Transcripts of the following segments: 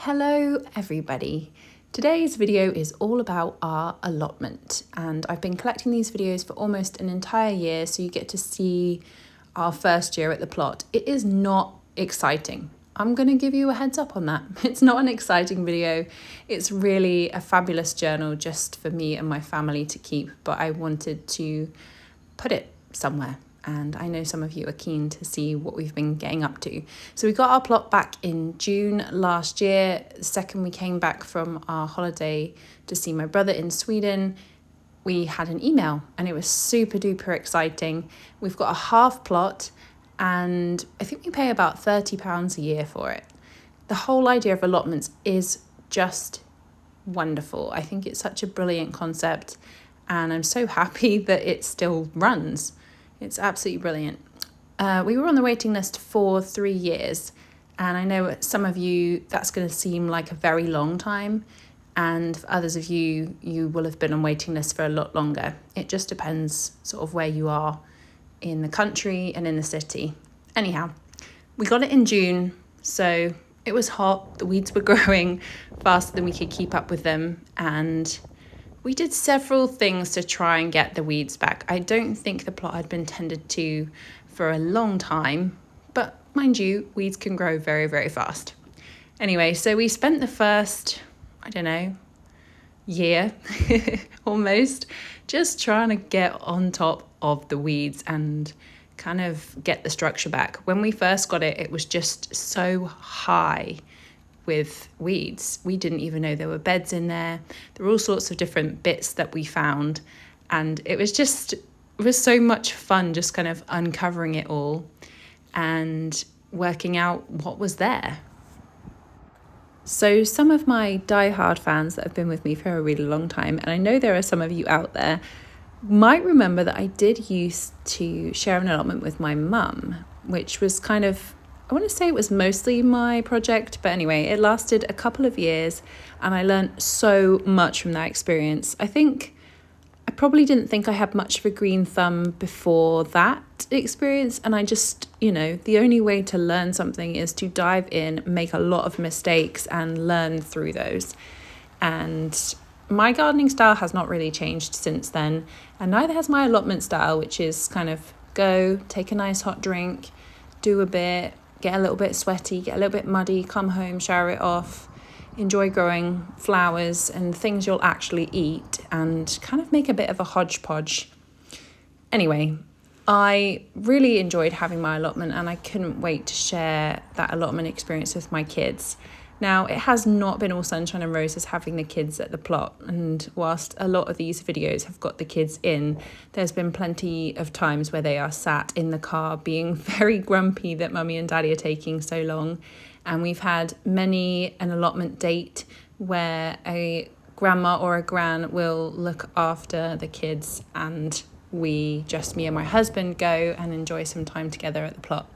Hello everybody. Today's video is all about our allotment, and I've been collecting these videos for almost an entire year, so you get to see our first year at the plot. It is not exciting. I'm going to give you a heads up on that. It's not an exciting video. It's really a fabulous journal just for me and my family to keep, but I wanted to put it somewhere. And I know some of you are keen to see what we've been getting up to. So we got our plot back in June last year. The second we came back from our holiday to see my brother in Sweden, we had an email and it was super duper exciting. We've got a half plot and I think we pay about £30 a year for it. The whole idea of allotments is just wonderful. I think it's such a brilliant concept and I'm so happy that it still runs. It's absolutely brilliant. We were on the waiting list for 3 years, and I know some of you that's going to seem like a very long time, and for others of you, you will have been on waiting list for a lot longer. It just depends sort of where you are in the country and in the city. Anyhow, we got it in June, so it was hot. The weeds were growing faster than we could keep up with them, and we did several things to try and get the weeds back. I don't think the plot had been tended to for a long time, but mind you, weeds can grow very, very fast. Anyway, so we spent the first, year almost, just trying to get on top of the weeds and kind of get the structure back. When we first got it, it was just so high with weeds. We didn't even know there were beds in there. There were all sorts of different bits that we found, and it was so much fun just kind of uncovering it all and working out what was there. So some of my diehard fans that have been with me for a really long time, and I know there are some of you out there, might remember that I did used to share an allotment with my mum, which was kind of, I want to say it was mostly my project, but anyway, it lasted a couple of years and I learned so much from that experience. I think I probably didn't think I had much of a green thumb before that experience, and I just, the only way to learn something is to dive in, make a lot of mistakes and learn through those. And my gardening style has not really changed since then, and neither has my allotment style, which is kind of go, take a nice hot drink, do a bit, get a little bit sweaty, get a little bit muddy, come home, shower it off, enjoy growing flowers and things you'll actually eat, and kind of make a bit of a hodgepodge. Anyway, I really enjoyed having my allotment and I couldn't wait to share that allotment experience with my kids. Now, it has not been all sunshine and roses having the kids at the plot, and whilst a lot of these videos have got the kids in, there's been plenty of times where they are sat in the car being very grumpy that mummy and daddy are taking so long. And we've had many an allotment date where a grandma or a gran will look after the kids and me and my husband, go and enjoy some time together at the plot.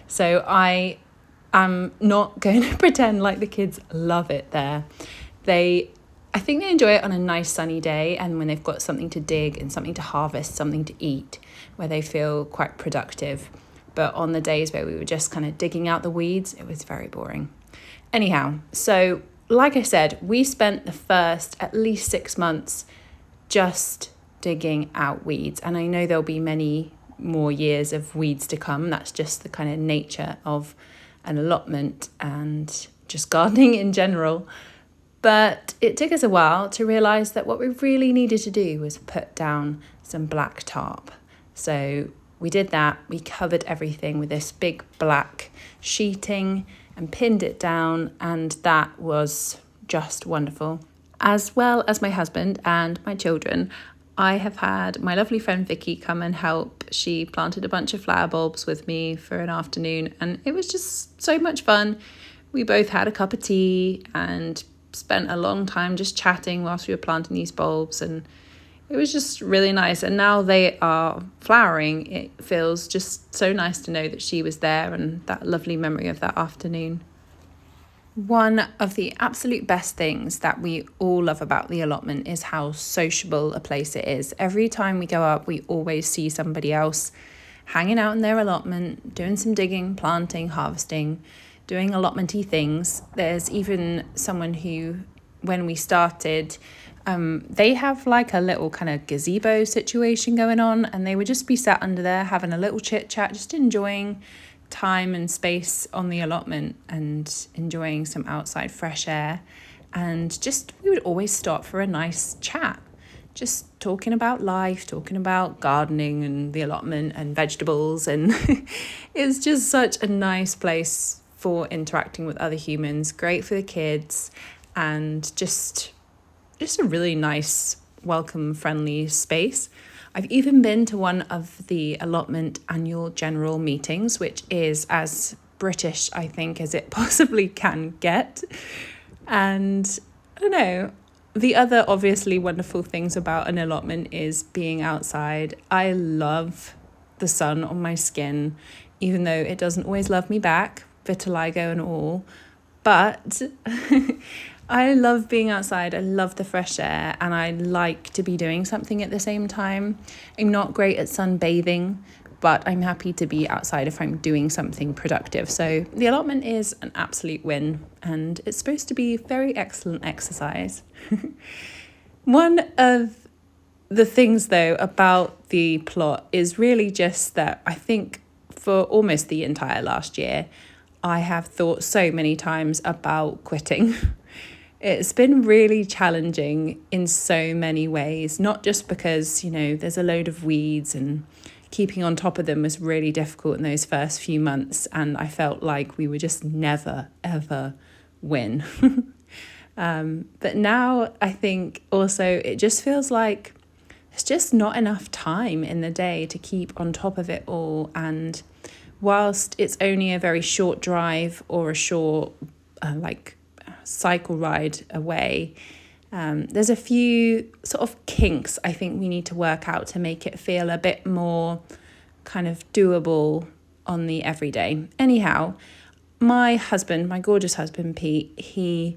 So I'm not going to pretend like the kids love it there. I think they enjoy it on a nice sunny day and when they've got something to dig and something to harvest, something to eat, where they feel quite productive. But on the days where we were just kind of digging out the weeds, it was very boring. Anyhow, so like I said, we spent the first at least 6 months just digging out weeds. And I know there'll be many more years of weeds to come. That's just the kind of nature of an allotment and just gardening in general. But it took us a while to realise that what we really needed to do was put down some black tarp. So we did that. We covered everything with this big black sheeting and pinned it down, and that was just wonderful. As well as my husband and my children, I have had my lovely friend Vicky come and help. She planted a bunch of flower bulbs with me for an afternoon and it was just so much fun. We both had a cup of tea and spent a long time just chatting whilst we were planting these bulbs, and it was just really nice. And now they are flowering. It feels just so nice to know that she was there and that lovely memory of that afternoon. One of the absolute best things that we all love about the allotment is how sociable a place it is. Every time we go up, we always see somebody else hanging out in their allotment, doing some digging, planting, harvesting. doing allotmenty things. There's even someone who, when we started, they have like a little kind of gazebo situation going on, and they would just be sat under there having a little chit chat, just enjoying time and space on the allotment and enjoying some outside fresh air. And just, we would always stop for a nice chat, just talking about life, talking about gardening and the allotment and vegetables. And it's just such a nice place for interacting with other humans, great for the kids, and just a really nice, welcome, friendly space. I've even been to one of the allotment annual general meetings, which is as British, I think, as it possibly can get. And I don't know, the other obviously wonderful things about an allotment is being outside. I love the sun on my skin, even though it doesn't always love me back, vitiligo and all. But I love being outside. I love the fresh air, and I like to be doing something at the same time. I'm not great at sunbathing, but I'm happy to be outside if I'm doing something productive. So the allotment is an absolute win, and it's supposed to be very excellent exercise. One of the things, though, about the plot is really just that I think for almost the entire last year, I have thought so many times about quitting. It's been really challenging in so many ways, not just because, there's a load of weeds and keeping on top of them was really difficult in those first few months, and I felt like we would just never, ever win. But now I think also it just feels like there's just not enough time in the day to keep on top of it all. And whilst it's only a very short drive or a short cycle ride away, there's a few sort of kinks I think we need to work out to make it feel a bit more kind of doable on the everyday. Anyhow, my husband, my gorgeous husband Pete, he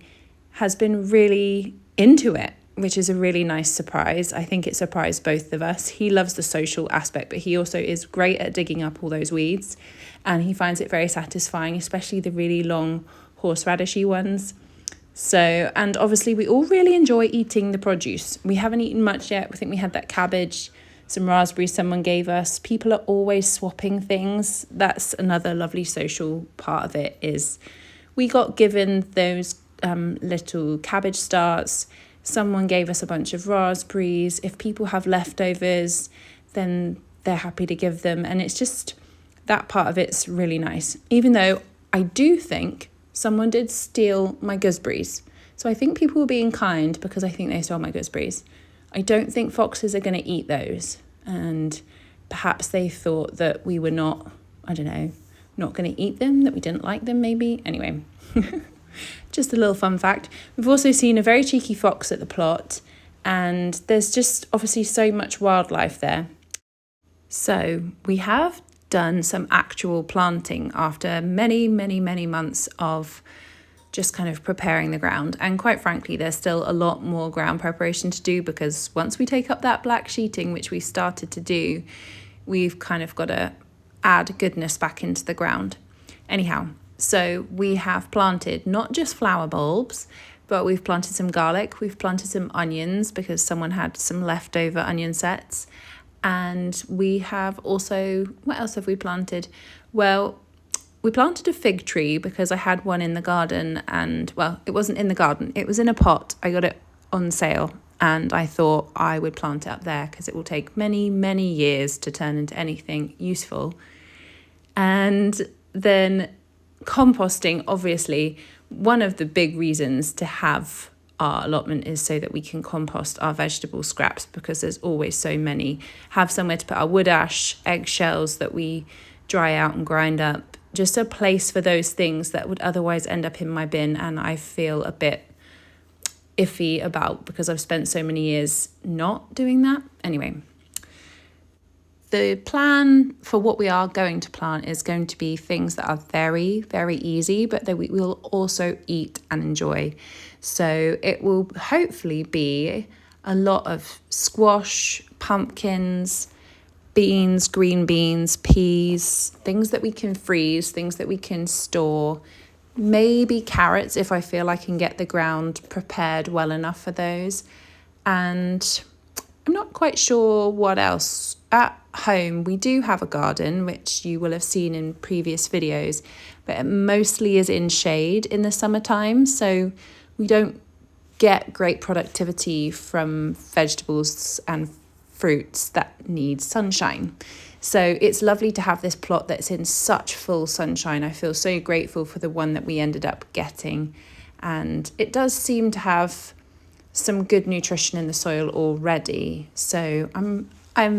has been really into it, which is a really nice surprise. I think it surprised both of us. He loves the social aspect, but he also is great at digging up all those weeds, and he finds it very satisfying, especially the really long horseradishy ones. So, and obviously we all really enjoy eating the produce. We haven't eaten much yet. I think we had that cabbage, some raspberries someone gave us. People are always swapping things. That's another lovely social part of it, is we got given those little cabbage starts. Someone gave us a bunch of raspberries. If people have leftovers, then they're happy to give them. And it's just, that part of it's really nice. Even though I do think someone did steal my gooseberries. So I think people were being kind because I think they stole my gooseberries. I don't think foxes are going to eat those. And perhaps they thought that we were not going to eat them, that we didn't like them maybe. Anyway, just a little fun fact. We've also seen a very cheeky fox at the plot, and there's just obviously so much wildlife there. So we have done some actual planting after many, many, many months of just kind of preparing the ground. And quite frankly, there's still a lot more ground preparation to do, because once we take up that black sheeting, which we started to do, we've kind of got to add goodness back into the ground. Anyhow, so we have planted not just flower bulbs, but we've planted some garlic, we've planted some onions because someone had some leftover onion sets. And we have also, what else have we planted? Well, we planted a fig tree because I had one in the garden, and well, it wasn't in the garden, it was in a pot. I got it on sale, and I thought I would plant it up there because it will take many, many years to turn into anything useful. And then composting, obviously, one of the big reasons to have our allotment is so that we can compost our vegetable scraps, because there's always so many. Have somewhere to put our wood ash, eggshells that we dry out and grind up. Just a place for those things that would otherwise end up in my bin, and I feel a bit iffy about because I've spent so many years not doing that. Anyway, the plan for what we are going to plant is going to be things that are very, very easy, but that we will also eat and enjoy. So it will hopefully be a lot of squash, pumpkins, beans, green beans, peas, things that we can freeze, things that we can store, maybe carrots if I feel I can get the ground prepared well enough for those. And I'm not quite sure what else. At home, we do have a garden, which you will have seen in previous videos, but it mostly is in shade in the summertime. So we don't get great productivity from vegetables and fruits that need sunshine. So it's lovely to have this plot that's in such full sunshine. I feel so grateful for the one that we ended up getting. And it does seem to have some good nutrition in the soil already. So I'm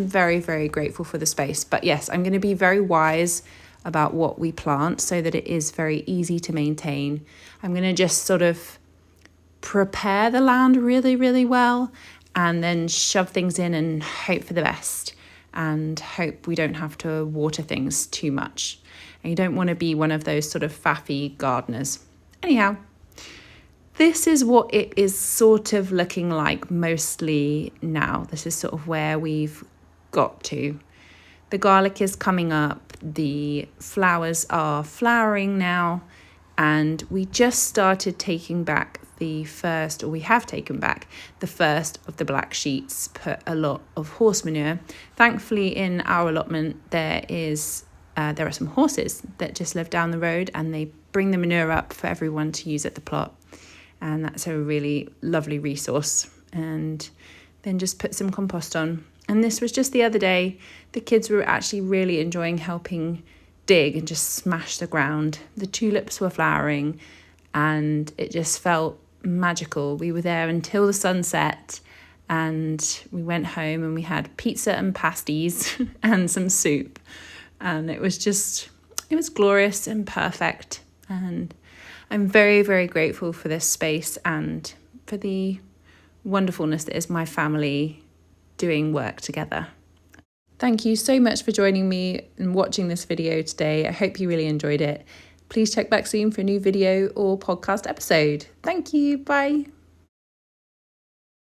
very, very grateful for the space. But yes, I'm going to be very wise about what we plant so that it is very easy to maintain. I'm going to just sort of prepare the land really, really well and then shove things in and hope for the best and hope we don't have to water things too much. And you don't want to be one of those sort of faffy gardeners. Anyhow, this is what it is sort of looking like mostly now. This is sort of where we've got to. The garlic is coming up, the flowers are flowering now, and we just started taking back we have taken back the first of the black sheets, put a lot of horse manure. Thankfully, in our allotment, there are some horses that just live down the road and they bring the manure up for everyone to use at the plot. And that's a really lovely resource. And then just put some compost on. And this was just the other day. The kids were actually really enjoying helping dig and just smash the ground. The tulips were flowering and it just felt magical. We were there until the sun set and we went home and we had pizza and pasties and some soup. And it was glorious and perfect. And I'm very, very grateful for this space and for the wonderfulness that is my family doing work together. Thank you so much for joining me and watching this video today. I hope you really enjoyed it. Please check back soon for a new video or podcast episode. Thank you. Bye.